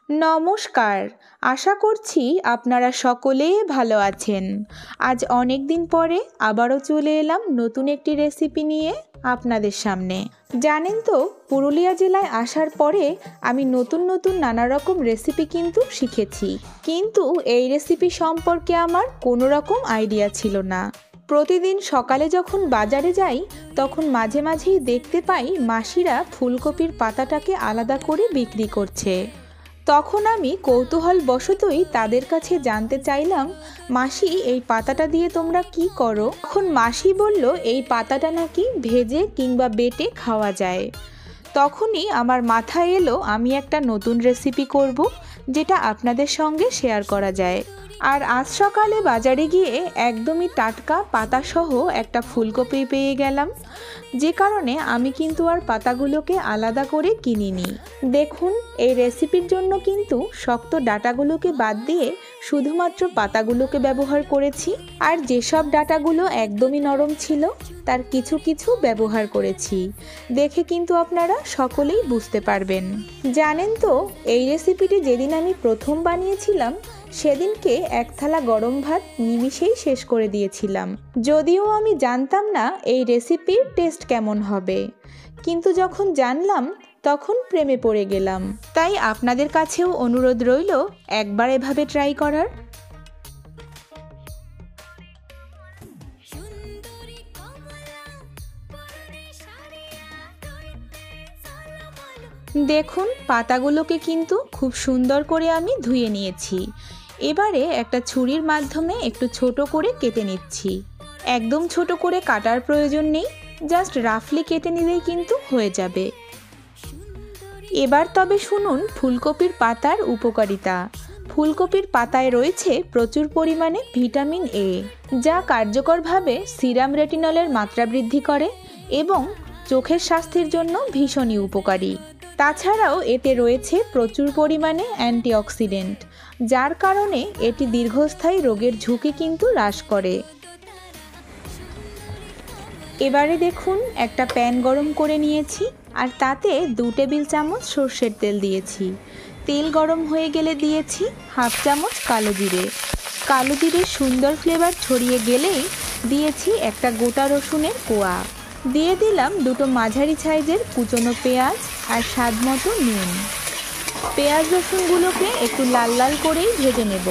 নমস্কার, আশা করছি আপনারা সকলে ভালো আছেন। আজ অনেক দিন পরে আবারও চলে এলাম নতুন একটি রেসিপি নিয়ে আপনাদের সামনে। জানেন তো, পুরুলিয়া জেলায় আসার পরে আমি নতুন নতুন নানা রকম রেসিপি কিন্তু শিখেছি, কিন্তু এই রেসিপি সম্পর্কে আমার কোনো রকম আইডিয়া ছিল না। প্রতিদিন সকালে যখন বাজারে যাই তখন মাঝে মাঝেই দেখতে পাই মাসিরা ফুলকপির পাতাটাকে আলাদা করে বিক্রি করছে। তখন আমি কৌতূহলবশতই তাদের কাছে জানতে চাইলাম, মাসি এই পাতাটা দিয়ে তোমরা কি করো? তখন মাসি বলল এই পাতাটা নাকি ভেজে কিংবা বেটে খাওয়া যায়। তখনই আমার মাথায় এলো আমি একটা নতুন রেসিপি করব, যেটা আপনাদের সঙ্গে শেয়ার করা যায়। আর আজ সকালে বাজারে গিয়ে একদমই টাটকা পাতাসহ একটা ফুলকপি পেয়ে গেলাম, যে কারণে আমি কিন্তু আর পাতাগুলোকে আলাদা করে কিনিনি। দেখুন, এই রেসিপির জন্য কিন্তু শক্ত ডাঁটাগুলোকে বাদ দিয়ে শুধুমাত্র পাতাগুলোকে ব্যবহার করেছি, আর যেসব ডাঁটাগুলো একদমই নরম ছিল তার কিছু কিছু ব্যবহার করেছি। দেখে কিন্তু আপনারা সকলেই বুঝতে পারবেন। জানেন তো, এই রেসিপিটি যেদিন আমি প্রথম বানিয়েছিলাম সেদিনকে এক থালা গরম ভাত নিমিষেই শেষ করে দিয়েছিলাম। যদিও আমি জানতাম না এই রেসিপির টেস্ট কেমন হবে, কিন্তু যখন জানলাম তখন প্রেমে পড়ে গেলাম। তাই আপনাদের কাছেও অনুরোধ রইল একবার এভাবে ট্রাই করার। দেখুন, পাতাগুলোকে কিন্তু খুব সুন্দর করে আমি ধুয়ে নিয়েছি। এবারে একটা ছুরির মাধ্যমে একটু ছোট করে কেটে নিচ্ছি। একদম ছোট করে কাটার প্রয়োজন নেই, জাস্ট রাফলি কেটে নিলেই কিন্তু হয়ে যাবে। এবার তবে শুনুন ফুলকপির পাতার উপকারিতা। ফুলকপির পাতায় রয়েছে প্রচুর পরিমাণে ভিটামিন এ, যা কার্যকরভাবে সিরাম রেটিনলের মাত্রা বৃদ্ধি করে এবং চোখের স্বাস্থ্যের জন্য ভীষণই উপকারী। তাছাড়াও এতে রয়েছে প্রচুর পরিমাণে অ্যান্টিঅক্সিডেন্ট, যার কারণে এটি দীর্ঘস্থায়ী রোগের ঝুঁকি কিন্তু হ্রাস করে। এবারে দেখুন, একটা প্যান গরম করে নিয়েছি আর তাতে 2 টেবিল চামচ সর্ষের তেল দিয়েছি। তেল গরম হয়ে গেলে দিয়েছি হাফ চামচ কালো জিরে। কালো জিরের সুন্দর ফ্লেভার ছড়িয়ে গেলেই দিয়েছি একটা গোটা রসুনের কোয়া। দিয়ে দিলাম 2টো মাঝারি সাইজের কুচনো পেঁয়াজ আর স্বাদ মতো নুন। পেঁয়াজ রসুনগুলোকে একটু লাল লাল করেই ভেজে নেব।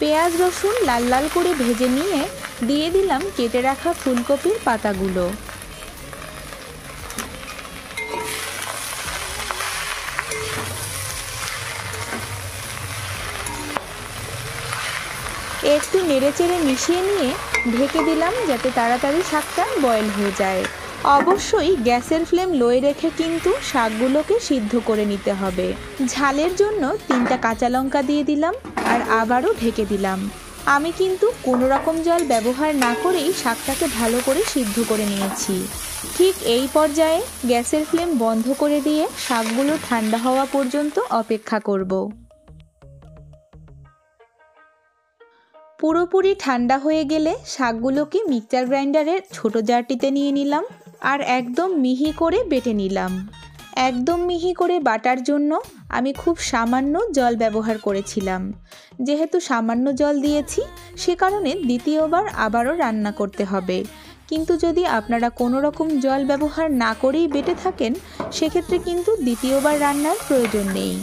পেঁয়াজ রসুন লাল লাল করে ভেজে নিয়ে দিয়ে দিলাম কেটে রাখা ফুলকপির পাতাগুলো। একটু নেড়েচেড়ে মিশিয়ে নিয়ে ঢেকে দিলাম যাতে তাড়াতাড়ি শাকটা বয়েল হয়ে যায়। অবশ্যই গ্যাসের ফ্লেম লোয়ে রেখে কিন্তু শাকগুলোকে সিদ্ধ করে নিতে হবে। ঝালের জন্য 3টা কাঁচা লঙ্কা দিয়ে দিলাম আর আবারও ঢেকে দিলাম। আমি কিন্তু কোনো রকম জল ব্যবহার না করেই শাকটাকে ভালো করে সিদ্ধ করে নিয়েছি। ঠিক এই পর্যায়ে গ্যাসের ফ্লেম বন্ধ করে দিয়ে শাকগুলো ঠান্ডা হওয়া পর্যন্ত অপেক্ষা করব। পুরোপুরি ঠান্ডা হয়ে গেলে শাকগুলোকে মিক্সচার গ্রাইন্ডারের ছোট জারটিতে নিয়ে নিলাম আর একদম মিহি করে বেটে নিলাম। একদম মিহি করে বাটার জন্য আমি খুব সামান্য জল ব্যবহার করেছিলাম। যেহেতু সামান্য জল দিয়েছি সে কারণে দ্বিতীয়বার আবারও রান্না করতে হবে, কিন্তু যদি আপনারা কোনো রকম জল ব্যবহার না করেই বেটে থাকেন সেক্ষেত্রে কিন্তু দ্বিতীয়বার রান্নার প্রয়োজন নেই।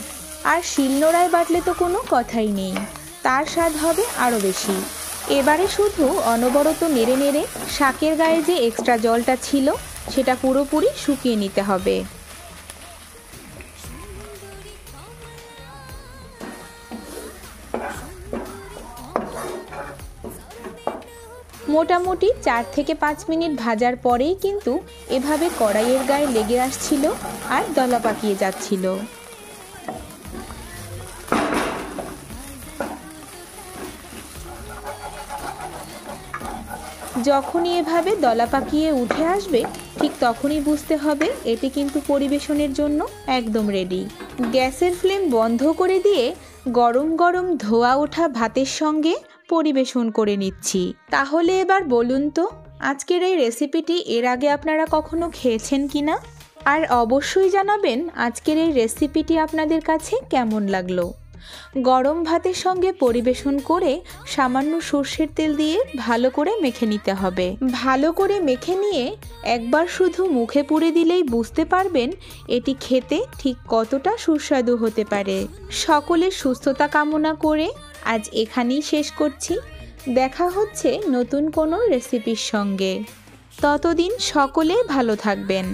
আর শিলনোড়ায় বাটলে তো কোনো কথাই নেই, তার স্বাদ হবে আরও বেশি। এবারে শুধু অনবরত নেড়ে নেড়ে শাকের গায়ে যে এক্সট্রা জলটা ছিল সেটা পুরোপুরি শুকিয়ে নিতে হবে। মোটামুটি 4 থেকে 5 মিনিট ভাজার পরেই কিন্তু এভাবে কড়াইয়ের গায়ে লেগে আসছিল আর দলা পাকিয়ে যাচ্ছিল। যখনই এভাবে দলা পাকিয়ে উঠে আসবে ঠিক তখনই বুঝতে হবে এটি কিন্তু পরিবেশনের জন্য একদম রেডি। গ্যাসের ফ্লেম বন্ধ করে দিয়ে গরম গরম ধোয়া ওঠা ভাতের সঙ্গে পরিবেশন করে নিচ্ছি। তাহলে এবার বলুন তো আজকের এই রেসিপিটি এর আগে আপনারা কখনো খেয়েছেন কিনা, আর অবশ্যই জানাবেন আজকের এই রেসিপিটি আপনাদের কাছে কেমন লাগলো। গরম ভাতের সঙ্গে পরিবেশন করে সামান্য সর্ষের তেল দিয়ে ভালো করে মেখে নিতে হবে। ভালো করে মেখে নিয়ে একবার শুধু মুখে পুরে দিলেই বুঝতে পারবেন এটি খেতে ঠিক কতটা সুস্বাদু হতে পারে। সকলের সুস্থতা কামনা করে আজ এখানেই শেষ করছি। দেখা হচ্ছে নতুন কোনো রেসিপির সঙ্গে। ততদিন সকলে ভালো থাকবেন।